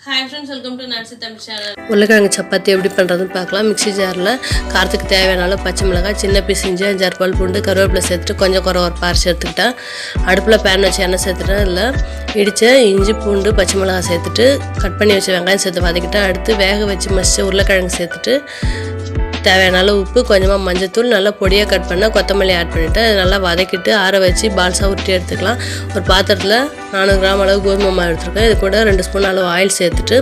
Hi friends, welcome to Nancy Tamil channel. உருளைக்கிழங்கு சப்பாத்தி எப்படி பண்ணுறதுன்னு பார்க்கலாம். மிக்ஸி ஜாரில் காரத்துக்கு தேவையான அளவு பச்சை மிளகாய், சின்ன பீஸ் இஞ்சி, 5 பல் பூண்டு, கருவேப்பிலை சேர்த்துட்டு கொஞ்சம் ஒரு அரைச்சி எடுத்துக்கிட்டேன். அடுப்பில் பேன் வச்சு எண்ணெய் சேர்த்துட்டேன். இதில் இடித்த இஞ்சி பூண்டு பச்சை மிளகாய் சேர்த்துட்டு கட் பண்ணி வச்ச வெங்காயம் சேர்த்து வதக்கிட்டேன். அடுத்து வேக வச்சு மசித்த உருளைக்கிழங்கு சேர்த்துட்டு தேவையான அளவு உப்பு, கொஞ்சமாக மஞ்சத்தூள், நல்லா பொடியாக கட் பண்ண கொத்தமல்லி ஆட் பண்ணிவிட்டு நல்லா வதக்கிட்டு ஆற வச்சு பால்ஸாக உருட்டி எடுத்துக்கலாம். ஒரு பாத்திரத்தில் 400 கிராம் அளவு கோதுமை மாவு எடுத்துருக்கேன். இது கூட 2 ஸ்பூன் அளவு ஆயில் சேர்த்துட்டு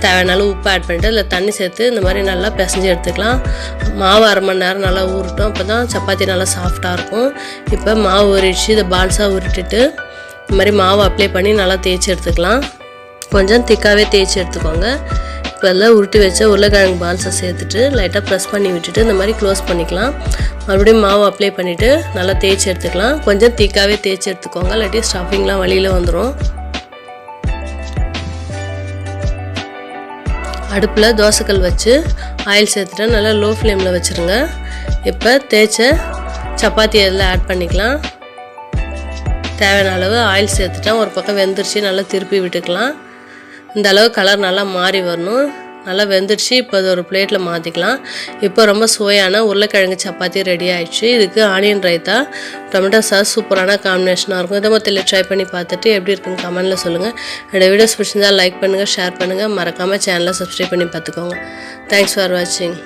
தேவையான அளவு உப்பு ஆட் பண்ணிவிட்டு அதில் தண்ணி சேர்த்து இந்த மாதிரி நல்லா பிசைஞ்சு எடுத்துக்கலாம். மாவு அரை மணி நேரம் நல்லா ஊறட்டும், அப்போ தான் சப்பாத்தி நல்லா சாஃப்டாக இருக்கும். இப்போ மாவு ஊறிடுச்சு. இதை பால்ஸாக உருட்டிட்டு இந்த மாதிரி மாவு அப்ளை பண்ணி நல்லா தேய்ச்சி எடுத்துக்கலாம். கொஞ்சம் திக்காகவே தேய்ச்சி எடுத்துக்கோங்க. இப்போ எல்லாம் உருட்டி வச்ச உருளைக்கிழங்கு பால்ஸை சேர்த்துட்டு லைட்டாக ப்ரெஸ் பண்ணி விட்டுட்டு இந்த மாதிரி க்ளோஸ் பண்ணிக்கலாம். மறுபடியும் மாவு அப்ளை பண்ணிவிட்டு நல்லா தேய்ச்சி எடுத்துக்கலாம். கொஞ்சம் திக்காகவே தேய்ச்சி எடுத்துக்கோங்க, இல்லாட்டி ஸ்டஃபிங்லாம் வெளியில் வந்துடும். அடுப்பில் தோசைக்கல் வச்சு ஆயில் சேர்த்துட்டு நல்லா லோ ஃப்ளேமில் வச்சுருங்க. இப்போ தேய்ச்ச சப்பாத்தி அதில் ஆட் பண்ணிக்கலாம். தேவையான அளவு ஆயில் சேர்த்துட்டேன். ஒரு பக்கம் வெந்துருச்சு, நல்லா திருப்பி விட்டுக்கலாம். இந்த அளவு கலர் நல்லா மாறி வரணும். நல்லா வெந்துடுச்சு. இப்போ அது ஒரு பிளேட்டில் மாற்றிக்கலாம். இப்போ ரொம்ப சுவையான உருளைக்கிழங்கு சப்பாத்தி ரெடி ஆகிடுச்சு. இதுக்கு ஆனியன் ரைத்தா, டொமேட்டோ சாஸ் சூப்பரான காம்பினேஷனாக இருக்கும். இதை மொத்தத்தில் ட்ரை பண்ணி பார்த்துட்டு எப்படி இருக்குன்னு கமெண்ட்டில் சொல்லுங்கள். என்னோடய வீடியோஸ் பிடிச்சிருந்தால் லைக் பண்ணுங்கள், ஷேர் பண்ணுங்கள், மறக்காமல் சேனலை சப்ஸ்கிரைப் பண்ணி பார்த்துக்கோங்க. தேங்க்ஸ் ஃபார் வாட்சிங்.